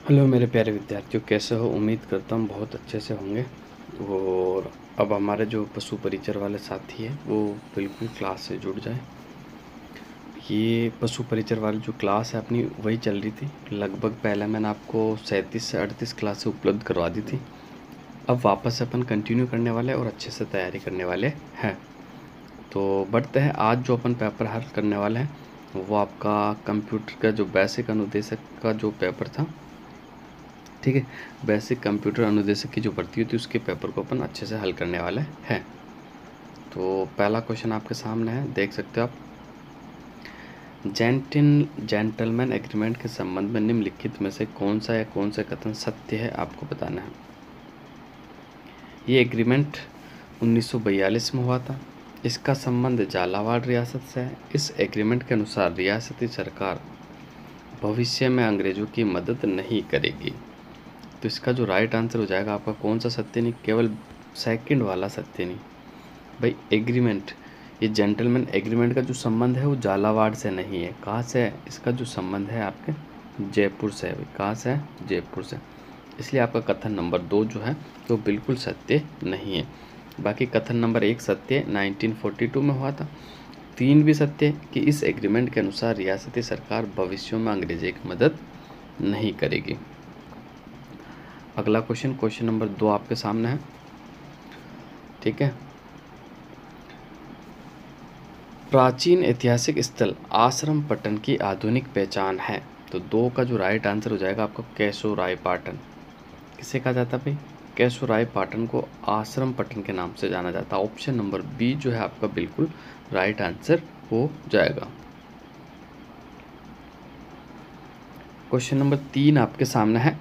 Hello मेरे प्यारे विद्यार्थियों, कैसे हो? उम्मीद करता हूँ बहुत अच्छे से होंगे। और अब हमारे जो पशु परिचर वाले साथी हैं वो बिल्कुल क्लास से जुड़ जाएं। ये पशु परिचर वाली जो क्लास है अपनी वही चल रही थी। लगभग पहले मैंने आपको 37 से 38 क्लासें उपलब्ध करवा दी थी। अब वापस अपन कंटिन्यू करने वाले हैं और अच्छे से तैयारी करने वाले हैं। तो बढ़ते हैं। आज जो अपन पेपर हल करने वाले हैं वो आपका कंप्यूटर का जो बेसिक अनुदेशक का जो पेपर था, ठीक है, बेसिक कंप्यूटर अनुदेशक की जो भर्ती होती है उसके पेपर को अपन अच्छे से हल करने वाले हैं। तो पहला क्वेश्चन आपके सामने है, देख सकते हो आप। जेंटलमैन एग्रीमेंट के संबंध में निम्नलिखित में से कौन सा या कौन सा कथन सत्य है, आपको बताना है। ये एग्रीमेंट 1942 में हुआ था। इसका संबंध झालावाड़ रियासत से है। इस एग्रीमेंट के अनुसार रियासती सरकार भविष्य में अंग्रेजों की मदद नहीं करेगी। तो इसका जो राइट आंसर हो जाएगा आपका कौन सा सत्य नहीं, केवल सेकंड वाला सत्य नहीं। भाई एग्रीमेंट, ये जेंटलमैन एग्रीमेंट का जो संबंध है वो झालावाड़ से नहीं है। कहाँ से है? इसका जो संबंध है आपके जयपुर से है। भाई कहाँ से है? जयपुर से। इसलिए आपका कथन नंबर 2 जो है वो बिल्कुल सत्य नहीं है। बाकी कथन नंबर 1 सत्य 1942 में हुआ था। 3 भी सत्य है कि इस एग्रीमेंट के अनुसार रियासती सरकार भविष्य में अंग्रेजी की मदद नहीं करेगी। अगला क्वेश्चन नंबर 2 आपके सामने है, ठीक है। प्राचीन ऐतिहासिक स्थल आश्रम पट्टन की आधुनिक पहचान है। तो 2 का जो राइट आंसर हो जाएगा आपका केशोरायपाटन। किसे कहा जाता है भाई? केशोरायपाटन को आश्रम पट्टन के नाम से जाना जाता है। ऑप्शन नंबर बी जो है आपका बिल्कुल राइट आंसर हो जाएगा। क्वेश्चन नंबर 3 आपके सामने है।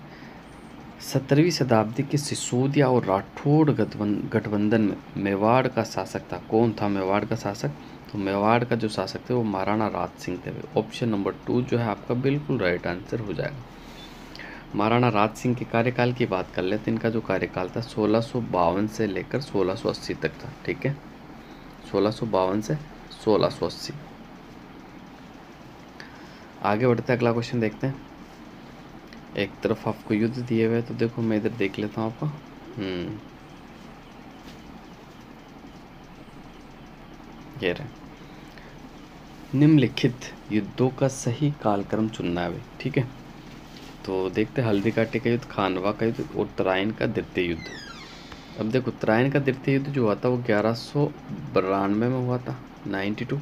17वीं शताब्दी के सिसोदिया और राठौड़ गठबंधन में मेवाड़ का शासक था। कौन था मेवाड़ का शासक? तो मेवाड़ का जो शासक थे वो महाराणा राज सिंह थे। ऑप्शन नंबर 2 जो है आपका बिल्कुल राइट आंसर हो जाएगा। महाराणा राज सिंह के कार्यकाल की बात कर लेते हैं। इनका जो कार्यकाल था 1652 से लेकर 1680 तक था, ठीक है। 1652 से 1680। आगे बढ़ते अगला क्वेश्चन देखते हैं। एक तरफ आपको युद्ध दिए हुए, तो देखो मैं इधर देख लेता हूँ आपका। ये रहे। निम्नलिखित युद्धों का सही कालक्रम चुनना है, ठीक है। तो देखते हैं, हल्दी घाटी का युद्ध, खानवा का युद्ध और तराइन का द्वितीय युद्ध। अब देखो तराइन का द्वितीय युद्ध जो हुआ था वो 1192 में हुआ था, 92।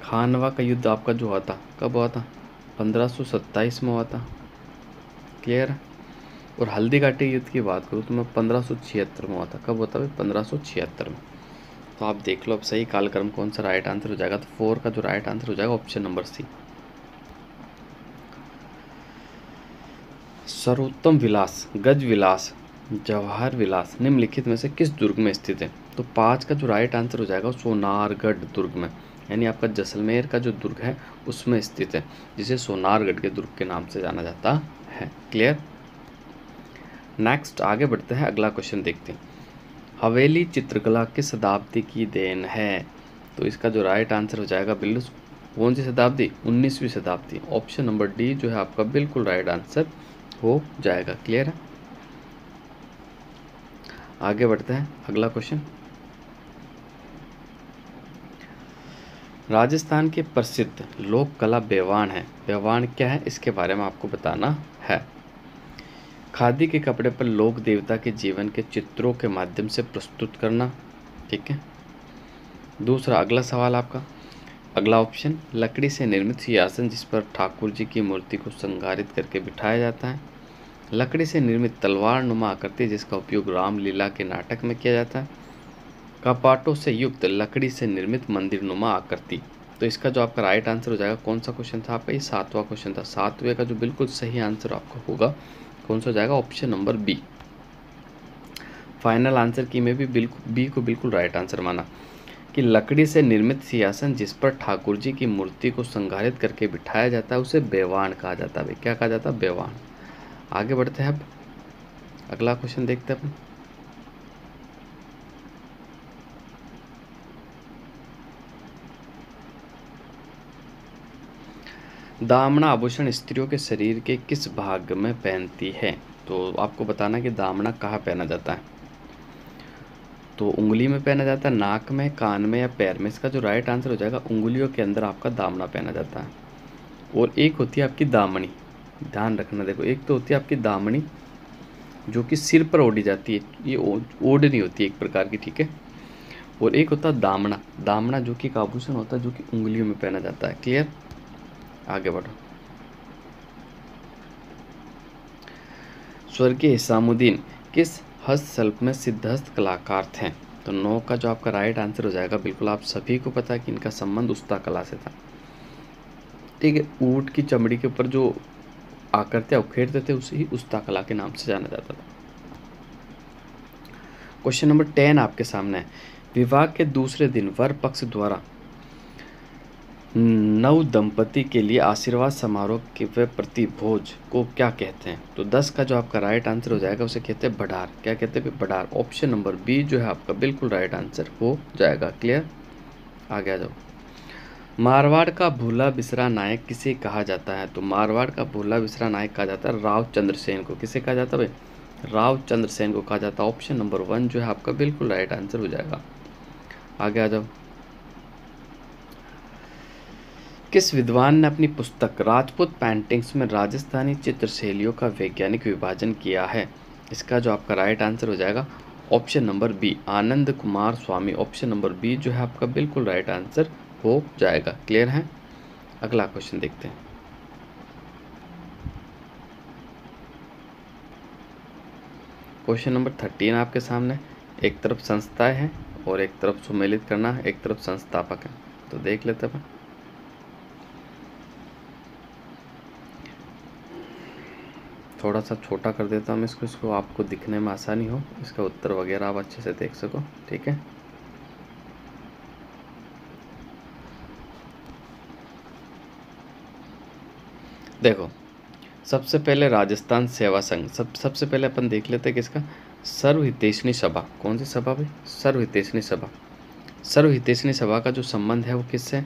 खानवा का युद्ध आपका जो हुआ था कब हुआ था? 1527 में हुआ था, क्लियर है। और हल्दी घाटी युद्ध की बात करूँ तो मैं 1576 में हुआ था। कब हुआ था भाई? 1576 में। तो आप देख लो अब सही कालक्रम कौन सा राइट आंसर हो जाएगा। तो 4 का जो राइट आंसर हो जाएगा ऑप्शन नंबर सी। सर्वोत्तम विलास, गज विलास, जवाहर विलास निम्नलिखित में से किस दुर्ग में स्थित है? तो 5 का जो राइट आंसर हो जाएगा सोनारगढ़ दुर्ग में, यानी आपका जैसलमेर का जो दुर्ग है उसमें स्थित है, जिसे सोनारगढ़ के दुर्ग के नाम से जाना जाता है, क्लियर। नेक्स्ट आगे बढ़ते हैं, अगला क्वेश्चन देखते हैं। हवेली चित्रकला किस शताब्दी की देन है? तो इसका जो राइट आंसर हो जाएगा बिल्कुल कौन सी शताब्दी? 19वीं शताब्दी। ऑप्शन नंबर डी जो है आपका बिल्कुल राइट आंसर हो जाएगा, क्लियर है। आगे बढ़ते हैं, अगला क्वेश्चन। राजस्थान के प्रसिद्ध लोक कला बेवान है। बेवान क्या है इसके बारे में आपको बताना है। खादी के कपड़े पर लोक देवता के जीवन के चित्रों के माध्यम से प्रस्तुत करना, ठीक है। दूसरा अगला सवाल आपका, अगला ऑप्शन, लकड़ी से निर्मित सिंहासन जिस पर ठाकुर जी की मूर्ति को श्रृंगारित करके बिठाया जाता है। लकड़ी से निर्मित तलवार नुमा आकृति जिसका उपयोग रामलीला के नाटक में किया जाता है। कपाटों से युक्त लकड़ी से निर्मित मंदिर नुमा आकृति। तो इसका जो आपका राइट आंसर हो जाएगा कौन सा क्वेश्चन था आपका? ये 7वां क्वेश्चन था। 7वें का जो बिल्कुल सही आंसर आपका होगा कौन सा हो जाएगा? Option number B. Final answer की में भी बिल्कुल बी को बिल्कुल राइट आंसर माना कि लकड़ी से निर्मित सिंहासन जिस पर ठाकुर जी की मूर्ति को संगारित करके बिठाया जाता है उसे बेवान कहा जाता है। क्या कहा जाता है? बेवान। आगे बढ़ते हैं, अब अगला क्वेश्चन देखते हैं अपन। दामना आभूषण स्त्रियों के शरीर के किस भाग में पहनती है? तो आपको बताना कि दामना कहाँ पहना जाता है। तो उंगली में पहना जाता है, नाक में, कान में या पैर में। इसका जो राइट आंसर हो जाएगा, उंगलियों के अंदर आपका दामना पहना जाता है। और एक होती है आपकी दामनी, ध्यान रखना। देखो, एक तो होती है आपकी दामनी जो कि सिर पर ओढ़ी जाती है, ये ओढ़नी होती है एक प्रकार की, ठीक है। और एक होता है दामना, दामना जो कि एक आभूषण होता है जो कि उंगलियों में पहना जाता है। क्लियर? आगे बढ़ो। स्वर्गीय हिसामुद्दीन किस हस्तशिल्प में सिद्धहस्त कलाकार थे? तो 9 का जो आपका राइट आंसर हो जाएगा, बिल्कुल आप सभी को पता है कि इनका संबंध उस्ता कला से था। ठीक है, ऊंट की चमड़ी के ऊपर जो आकृतियां उखेड़ते थे उसे ही उस्ता कला के नाम से जाना जाता था। क्वेश्चन नंबर 10 आपके सामने है। विवाह के दूसरे दिन वर पक्ष द्वारा नव दंपति के लिए आशीर्वाद समारोह के व प्रतिभोज को क्या कहते हैं? तो 10 का जो आपका राइट आंसर हो जाएगा उसे कहते हैं बढ़ार। क्या कहते हैं? बढ़ार। ऑप्शन नंबर बी जो है आपका बिल्कुल राइट आंसर हो जाएगा। क्लियर? आगे आ जाओ। मारवाड़ का भूला बिसरा नायक किसे कहा जाता है? तो मारवाड़ का भूला बिसरा नायक कहा जाता है राव चंद्रसेन को। किसे कहा जाता है भाई? राव चंद्रसेन को कहा जाता है। ऑप्शन नंबर 1 जो है आपका बिल्कुल राइट आंसर हो जाएगा। आगे आ जाओ। किस विद्वान ने अपनी पुस्तक राजपूत पेंटिंग्स में राजस्थानी चित्रशैलियों का वैज्ञानिक विभाजन किया है? इसका जो आपका राइट आंसर हो जाएगा option number B, Anand Kumar स्वामी। ऑप्शन नंबर बी जो है आपका बिल्कुल राइट आंसर हो जाएगा। क्लियर है? अगला क्वेश्चन देखते हैं। क्वेश्चन नंबर 13 आपके सामने। एक तरफ संस्थाएं हैं और एक तरफ सुमेलित करना है, एक तरफ संस्थापक है। तो देख लेते हैं। थोड़ा सा छोटा कर देता हूँ इसको आपको दिखने में आसानी हो, इसका उत्तर वगैरह आप अच्छे से देख सको। ठीक है, देखो, सबसे पहले राजस्थान सेवा संघ, सबसे पहले अपन देख लेते हैं किसका, सर्वहितैषणी सभा। कौन सी सभा भाई? सर्वहितैषणी सभा। सर्वहितैषणी सभा का जो संबंध है वो किससे?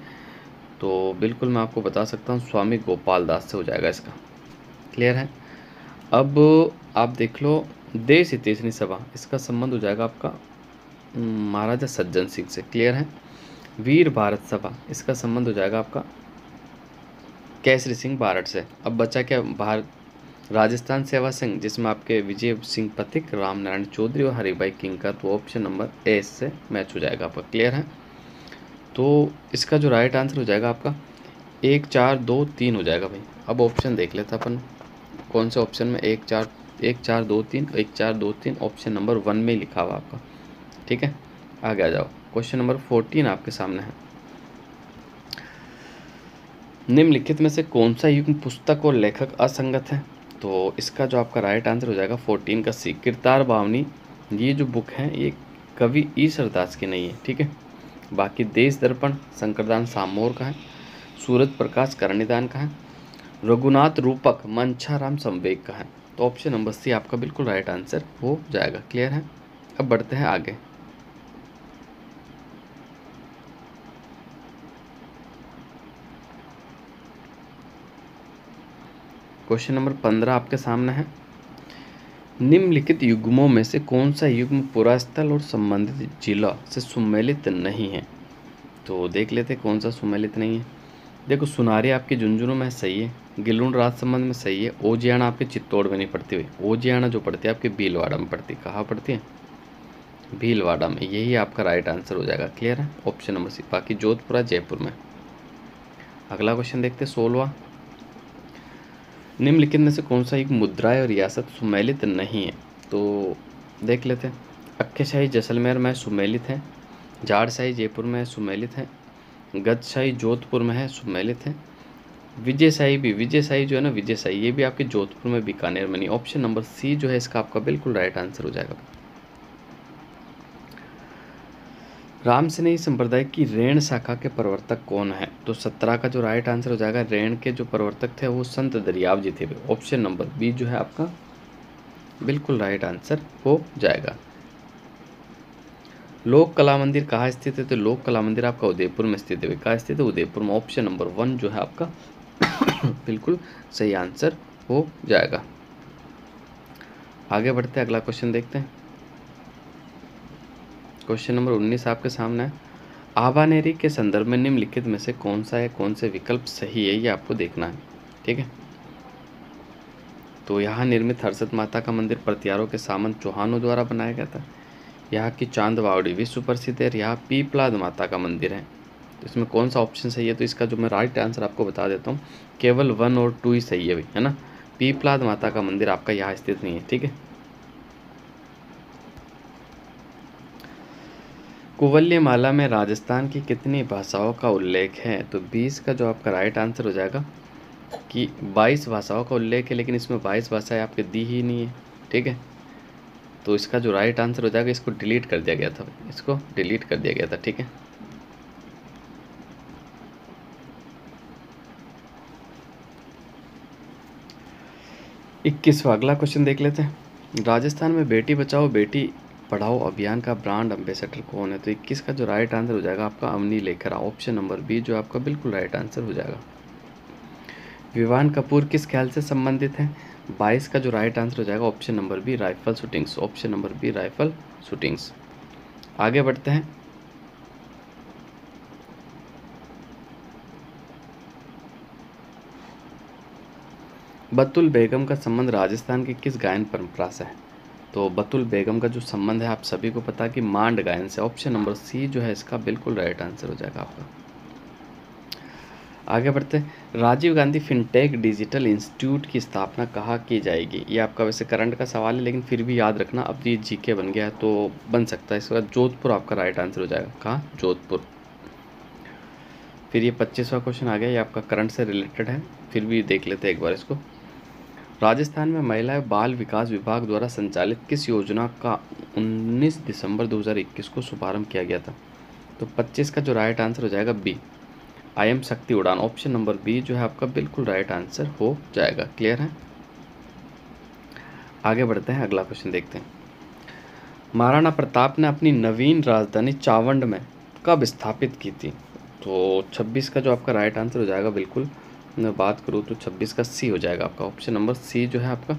तो बिल्कुल मैं आपको बता सकता हूँ, स्वामी गोपाल दास से हो जाएगा इसका। क्लियर है? अब आप देख लो, देश हितैषणी सभा, इसका संबंध हो जाएगा आपका महाराजा सज्जन सिंह से। क्लियर है? वीर भारत सभा, इसका संबंध हो जाएगा आपका केसरी सिंह बारठ से। अब बचा क्या? राजस्थान सेवा संघ, जिसमें आपके विजय सिंह पथिक, रामनारायण चौधरी और हरिभाई किंग का। तो ऑप्शन नंबर ए से मैच हो जाएगा आपका। क्लियर है? तो इसका जो राइट आंसर हो जाएगा आपका 1 4 2 3 हो जाएगा भाई। अब ऑप्शन देख लेते अपन, कौन से ऑप्शन में 1 4 2 3 1 4 2 3 ऑप्शन नंबर 1 में लिखा हुआ आपका। ठीक है, आगे आ जाओ। क्वेश्चन नंबर 14 आपके सामने है। निम्नलिखित में से कौन सा युग्म पुस्तक और लेखक असंगत है? तो इसका जो आपका राइट आंसर हो जाएगा 14 का सी, किरतार बावनी। ये जो बुक है ये कवि ईश्वर दास की नहीं है। ठीक है, बाकी देश दर्पण शंकरदान सामोर का है, सूरज प्रकाश करणीदान का है, रघुनाथ रूपक मंछाराम संवेग का है। तो ऑप्शन नंबर सी आपका बिल्कुल राइट आंसर हो जाएगा। क्लियर है? अब बढ़ते हैं आगे। क्वेश्चन नंबर 15 आपके सामने है। निम्नलिखित युग्मों में से कौन सा युग्म पुरास्थल और संबंधित जिला से सुमेलित नहीं है? तो देख लेते कौन सा सुमेलित नहीं है। देखो, सुनारी आपकी झुंझुनू में सही है, गिलुण राजसमंद में सही है, ओजियाना आपके चित्तौड़ में नहीं पड़ती हुई, ओजियाना जो पड़ती है आपके भीलवाड़ा में पड़ती है। कहाँ पड़ती है? भीलवाड़ा में। यही आपका राइट आंसर हो जाएगा। क्लियर है? Option number C. बाकी जोधपुरा जयपुर में। अगला क्वेश्चन देखते हैं 16वां। निम्नलिखित में से कौन सा एक मुद्राएं और रियासत सुमेलित नहीं है? तो देख लेते हैं। अक्केशाही जैसलमेर में सुमेलित है, जाड़शाही जयपुर में सुमेलित है, गजशाही जोधपुर में है, सुमेलित है, विजयशाही भी, विजयशाही जो है ना, विजयशाही ये भी आपके जोधपुर में बीकानेर में नहीं। ऑप्शन नंबर सी जो है इसका आपका बिल्कुल राइट आंसर हो जाएगा। रामसनेही संप्रदाय की रेण शाखा के प्रवर्तक कौन है? तो 17 का जो राइट आंसर हो जाएगा, रेण के जो प्रवर्तक थे वो संत दरियाव जी थे। ऑप्शन नंबर बी जो है आपका बिल्कुल राइट आंसर हो जाएगा। लोक कला मंदिर कहाँ स्थित है? तो लोक कला मंदिर आपका उदयपुर में स्थित है। कहाँ स्थित है? उदयपुर में। ऑप्शन नंबर 1 जो है आपका बिल्कुल सही आंसर हो जाएगा। आगे बढ़ते हैं, अगला क्वेश्चन देखते हैं। क्वेश्चन नंबर 19 आपके सामने है। आबानेरी के संदर्भ में निम्नलिखित में से कौन सा या कौन से विकल्प सही है, ये आपको देखना है। ठीक है, तो यहाँ निर्मित हर्षद माता का मंदिर प्रतिहारों के सामंत चौहानों द्वारा बनाया गया था। यहाँ की चांद बावड़ी विश्व प्रसिद्ध है। यहाँ पीपलाद माता का मंदिर है। तो इसमें कौन सा ऑप्शन सही है? तो इसका जो मैं राइट आंसर आपको बता देता हूँ, केवल 1 और 2 ही सही है भाई, है ना। पीपलाद माता का मंदिर आपका यहाँ स्थित नहीं है। ठीक है, कुवल्य माला में राजस्थान की कितनी भाषाओं का उल्लेख है? तो 20 का जो आपका राइट आंसर हो जाएगा कि 22 भाषाओं का उल्लेख है, लेकिन इसमें 22 भाषाएं आपके दी ही नहीं है। ठीक है, तो इसका जो राइट आंसर हो जाएगा, इसको डिलीट कर दिया गया था, इसको डिलीट कर दिया गया था। ठीक है, इक्कीसवां अगला क्वेश्चन देख लेते हैं। राजस्थान में बेटी बचाओ बेटी पढ़ाओ अभियान का ब्रांड एम्बेसडर कौन है? तो 21 का जो राइट आंसर हो जाएगा आपका Avani Lekhara, option number B जो आपका बिल्कुल राइट आंसर हो जाएगा। विवान कपूर किस ख्याल से संबंधित है? 22 का जो राइट आंसर हो जाएगा option number B rifle shootings, option number B rifle shootings. आगे बढ़ते हैं, बतुल बेगम का संबंध राजस्थान की किस गायन परंपरा से है? तो बतुल बेगम का जो संबंध है आप सभी को पता है कि मांड गायन से, ऑप्शन नंबर सी जो है इसका बिल्कुल राइट आंसर हो जाएगा आपका। आगे बढ़ते हैं, Rajiv Gandhi fintech digital institute की स्थापना कहाँ की जाएगी? ये आपका वैसे करंट का सवाल है, लेकिन फिर भी याद रखना, अब ये जीके बन गया है तो बन सकता है। इसके बाद जोधपुर आपका राइट आंसर हो जाएगा। कहाँ? जोधपुर। फिर ये 25वां क्वेश्चन आ गया, ये आपका करंट से रिलेटेड है, फिर भी देख लेते हैं एक बार इसको। राजस्थान में महिला एवं बाल विकास विभाग द्वारा संचालित किस योजना का 19 दिसंबर 2021 को शुभारंभ किया गया था? तो 25 का जो राइट आंसर हो जाएगा बी, आई एम शक्ति उड़ान, ऑप्शन नंबर बी जो है आपका बिल्कुल राइट आंसर हो जाएगा। क्लियर है? आगे बढ़ते हैं, अगला क्वेश्चन देखते हैं। महाराणा प्रताप ने अपनी नवीन राजधानी चावंड में कब स्थापित की थी? तो 26 का जो आपका राइट आंसर हो जाएगा, बिल्कुल मैं बात करूँ तो 26 का सी हो जाएगा आपका, ऑप्शन नंबर सी जो है आपका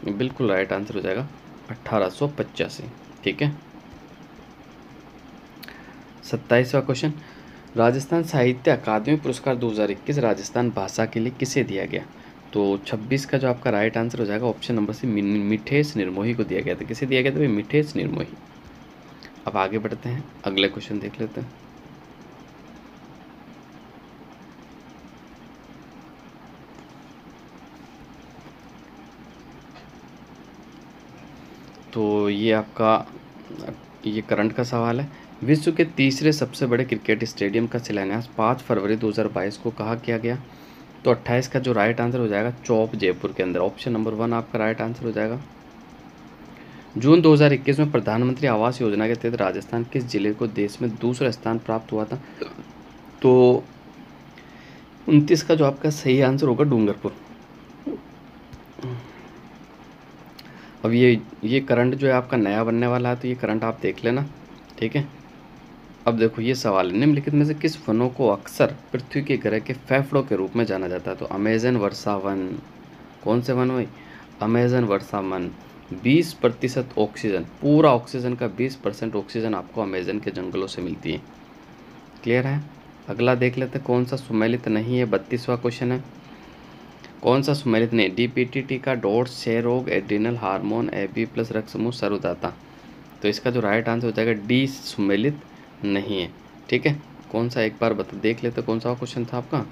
बिल्कुल राइट आंसर हो जाएगा 1885। ठीक है, 27वां क्वेश्चन, राजस्थान साहित्य अकादमी पुरस्कार 2021 राजस्थान भाषा के लिए किसे दिया गया? तो 26 का जो आपका राइट आंसर हो जाएगा ऑप्शन नंबर सी मिठेश निर्मोही को दिया गया था। किसे दिया गया था भाई? मिठेश निर्मोही। अब आगे बढ़ते हैं, अगले क्वेश्चन देख लेते हैं। तो ये आपका ये करंट का सवाल है। विश्व के तीसरे सबसे बड़े क्रिकेट स्टेडियम का शिलान्यास 5 फरवरी 2022 को कहाँ किया गया? तो 28 का जो राइट आंसर हो जाएगा चौप जयपुर के अंदर, ऑप्शन नंबर 1 आपका राइट आंसर हो जाएगा। जून 2021 में प्रधानमंत्री आवास योजना के तहत राजस्थान किस जिले को देश में दूसरा स्थान प्राप्त हुआ था? तो 29 का जो आपका सही आंसर होगा डूंगरपुर। अब ये करंट जो है आपका नया बनने वाला है, तो ये करंट आप देख लेना। ठीक है, अब देखो ये सवाल है, निम्नलिखित में से किस वनों को अक्सर पृथ्वी के ग्रह के फेफड़ों के रूप में जाना जाता है? तो अमेजन वर्षा वन, कौन से वन भाई? अमेजन वर्षा वन। 20% ऑक्सीजन, पूरा ऑक्सीजन का 20% ऑक्सीजन आपको अमेजन के जंगलों से मिलती है। क्लियर है? अगला देख लेते हैं, कौन सा सुमेलित नहीं है? 32वां क्वेश्चन है, कौन सा सुमेलित नहीं? डीपीटीटी का डॉट क्षय रोग, एड्रिनल हार्मोन, एबी प्लस रक्त समूह, सर्वदाता। तो इसका जो राइट आंसर हो जाएगा डी, सुमेलित नहीं है। ठीक है, कौन सा एक बार देख लेते कौन सा क्वेश्चन था आपका?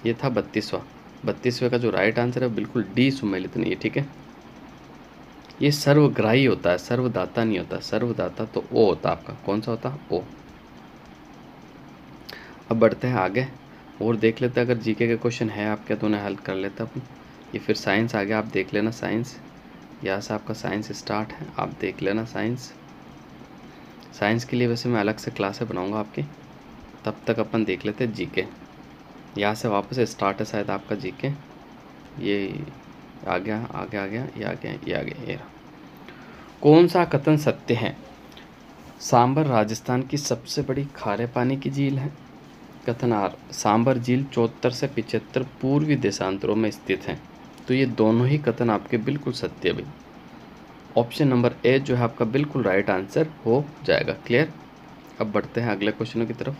ये था 32वां। 32वें का जो राइट आंसर है बिल्कुल डी, सुमेलित नहीं है। ठीक है, ये सर्वग्राही होता है, सर्वदाता नहीं होता। सर्वदाता तो ओ होता आपका, कौन सा होता? ओ। अब बढ़ते हैं आगे और देख लेते हैं, अगर जीके के क्वेश्चन है आपके तो उन्हें हल कर लेते अपन। ये फिर साइंस आ गया, आप देख लेना साइंस, यहाँ से आपका साइंस स्टार्ट है, आप देख लेना साइंस। साइंस के लिए वैसे मैं अलग से क्लासें बनाऊंगा आपकी, तब तक अपन देख लेते हैं जीके। यहाँ से वापस स्टार्ट है शायद आपका जीके, ये आ गया, आ गया, आ गया, ये आ गया, ये आ गया, ये रहा। कौन सा कथन सत्य है? सांबर राजस्थान की सबसे बड़ी खारे पानी की झील है। कथन आर, सांबर झील 74 से 75 पूर्वी देशांतरों में स्थित है। तो ये दोनों ही कथन आपके बिल्कुल सत्य भी। ऑप्शन नंबर ए जो है आपका बिल्कुल राइट आंसर हो जाएगा। क्लियर। अब बढ़ते हैं अगले क्वेश्चनों की तरफ।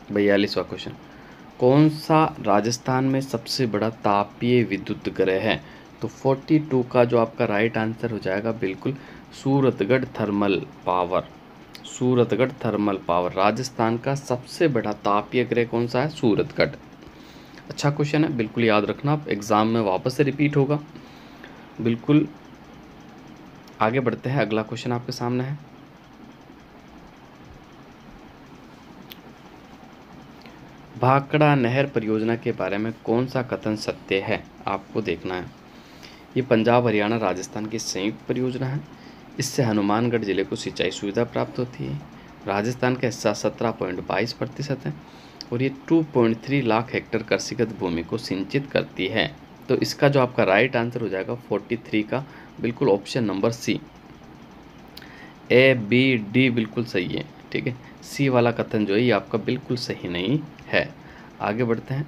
42वां क्वेश्चन, कौन सा राजस्थान में सबसे बड़ा तापीय विद्युत ग्रह है? तो 42 का जो आपका राइट आंसर हो जाएगा बिल्कुल Suratgarh thermal power. Suratgarh thermal power Rajasthan का सबसे बड़ा तापीय ग्रह कौन सा है? सूरतगढ़। अच्छा क्वेश्चन है, बिल्कुल याद रखना, आप एग्जाम में वापस से रिपीट होगा बिल्कुल। आगे बढ़ते हैं, अगला क्वेश्चन आपके सामने है। भाखड़ा नहर परियोजना के बारे में कौन सा कथन सत्य है? आपको देखना है। ये पंजाब हरियाणा राजस्थान की संयुक्त परियोजना है। इससे हनुमानगढ़ जिले को सिंचाई सुविधा प्राप्त होती है। राजस्थान का हिस्सा 17.22% है और ये 2.3 लाख हेक्टेयर कृषिगत भूमि को सिंचित करती है। तो इसका जो आपका राइट आंसर हो जाएगा 43 का बिल्कुल option number C. A B D बिल्कुल सही है, ठीक है। सी वाला कथन जो है ये आपका बिल्कुल सही नहीं है। आगे बढ़ते हैं।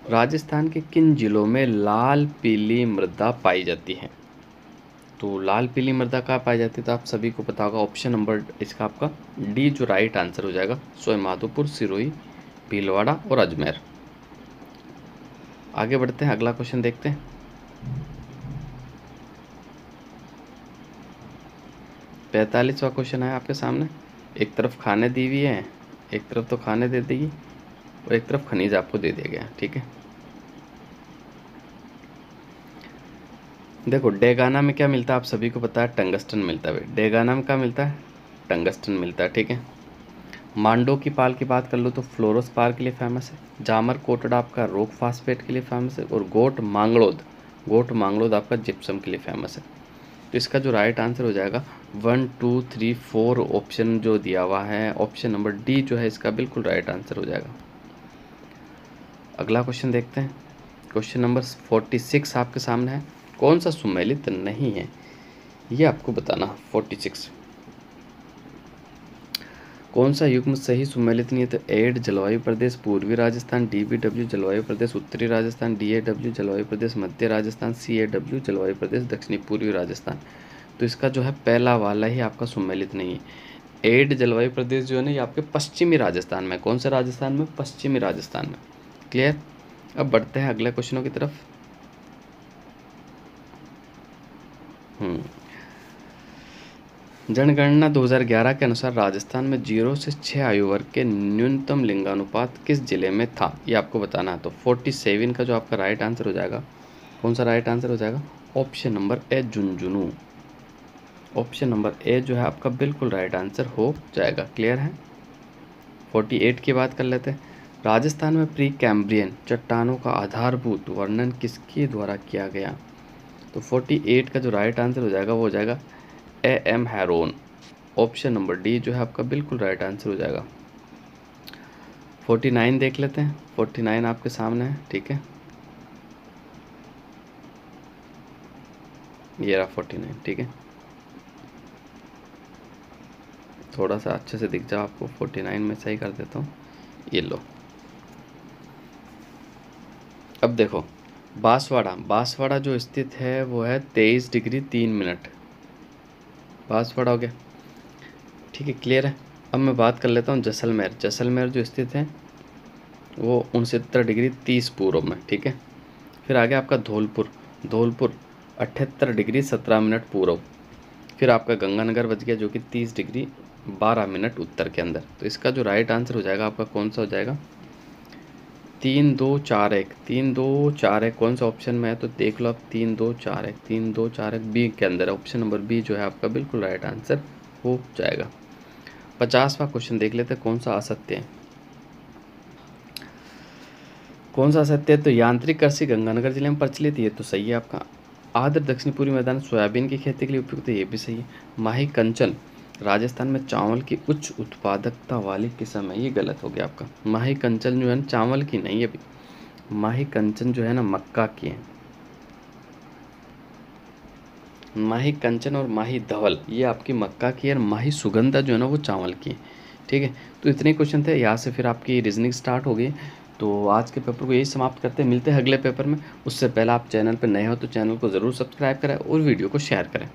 राजस्थान के किन जिलों में लाल पीली मृदा पाई जाती है? तो लाल पीली मृदा कहाँ पाई जाती है? तो आप सभी को पता होगा, ऑप्शन नंबर इसका आपका डी जो राइट आंसर हो जाएगा सवाईमाधोपुर, सिरोही, भीलवाड़ा और अजमेर। आगे बढ़ते हैं, अगला क्वेश्चन देखते हैं। पैंतालीसवां क्वेश्चन है आपके सामने। एक तरफ खाने दी हुई है, एक तरफ तो खाने दे देगी और एक तरफ खनिज आपको दे दिया गया, ठीक है। देखो, डेगाना में क्या मिलता है आप सभी को पता है, टंगस्टन मिलता है। डेगाना में क्या मिलता है? टंगस्टन मिलता है, ठीक है। मांडो की पाल की बात कर लो तो फ्लोरोस्पार के लिए फेमस है। जामर कोटड़ा आपका रॉक फास्फेट के लिए फेमस है और गोट मांगलोद आपका जिप्सम के लिए फेमस है। तो इसका जो राइट आंसर हो जाएगा 1 2 3 4 ऑप्शन जो दिया हुआ है, ऑप्शन नंबर डी जो है इसका बिल्कुल राइट आंसर हो जाएगा। अगला क्वेश्चन देखते हैं। क्वेश्चन नंबर 46 आपके सामने है। कौन सा सुमेलित नहीं है ये आपको बताना। 46 कौन सा युग्म सही सुमेलित नहीं है? तो एड जलवायु प्रदेश पूर्वी राजस्थान, डीबीडब्ल्यू जलवायु प्रदेश उत्तरी राजस्थान, डीएडब्ल्यू जलवायु प्रदेश मध्य राजस्थान, सीएडब्ल्यू जलवायु प्रदेश दक्षिणी पूर्वी राजस्थान। तो इसका जो है पहला वाला ही आपका सुमेलित नहीं है। एड जलवायु प्रदेश जो है ना ये आपके पश्चिमी राजस्थान में। कौन से राजस्थान में? पश्चिमी राजस्थान में। क्लियर। अब बढ़ते हैं अगले क्वेश्चनों की तरफ। जनगणना 2011 के अनुसार राजस्थान में 0 से 6 आयु वर्ग के न्यूनतम लिंगानुपात किस जिले में था? ये आपको बताना है। तो 47 का जो आपका राइट आंसर हो जाएगा, कौन सा राइट आंसर हो जाएगा? Option number A Jhunjhunu. Option number A जो है आपका बिल्कुल राइट आंसर हो जाएगा। क्लियर है। 48 की बात कर लेते हैं। राजस्थान में प्री कैम्ब्रियन चट्टानों का आधारभूत वर्णन किसके द्वारा किया गया? तो 48 का जो राइट आंसर हो जाएगा वो हो जाएगा एम हैरोन। ऑप्शन नंबर डी जो है आपका बिल्कुल राइट आंसर हो जाएगा। 49 देख लेते हैं। 49 आपके सामने है, ठीक है। ये रहा 49, ठीक है। थोड़ा सा अच्छे से दिख जाओ आपको, 49 में सही कर देता हूँ। ये लो। अब देखो, बांसवाड़ा जो स्थित है वो है 23 डिग्री 3 मिनट। बांसवाड़ा हो गया, ठीक है। क्लियर है। अब मैं बात कर लेता हूँ जैसलमेर जो स्थित है वो 69 डिग्री 30 पूर्व में, ठीक है। फिर आगे आपका धौलपुर 78 डिग्री 17 मिनट पूर्व। फिर आपका गंगानगर बच गया जो कि 30 डिग्री 12 मिनट उत्तर के अंदर। तो इसका जो राइट आंसर हो जाएगा आपका कौन सा हो जाएगा? 3 2 4 1। 3 2 4 1 कौन सा ऑप्शन में है? तो देख लो आप, 3 2 4 1, 3 2 4 1 बी के अंदर है। ऑप्शन नंबर बी जो है आपका बिल्कुल राइट आंसर हो जाएगा। 50वां क्वेश्चन देख लेते हैं, कौन सा असत्य है। कौन सा असत्य है? तो यांत्रिक कृषि गंगानगर जिले में प्रचलित है, तो सही है आपका। आर्द्र दक्षिण पूर्वी मैदान सोयाबीन की खेती के लिए उपयुक्त है, ये भी सही है। माही कंचन राजस्थान में चावल की उच्च उत्पादकता वाली किस्म है, ये गलत हो गया आपका। माही कंचन जो है ना चावल की नहीं है अभी, माही कंचन जो है ना मक्का की है। माही कंचन और माही धवल ये आपकी मक्का की, और माही सुगंधा जो है ना वो चावल की। ठीक है, तो इतने क्वेश्चन थे, यहाँ से फिर आपकी रीजनिंग स्टार्ट हो गई। तो आज के पेपर को यही समाप्त करते हैं, मिलते हैं अगले पेपर में। उससे पहले आप चैनल पर नए हो तो चैनल को ज़रूर सब्सक्राइब करें और वीडियो को शेयर करें।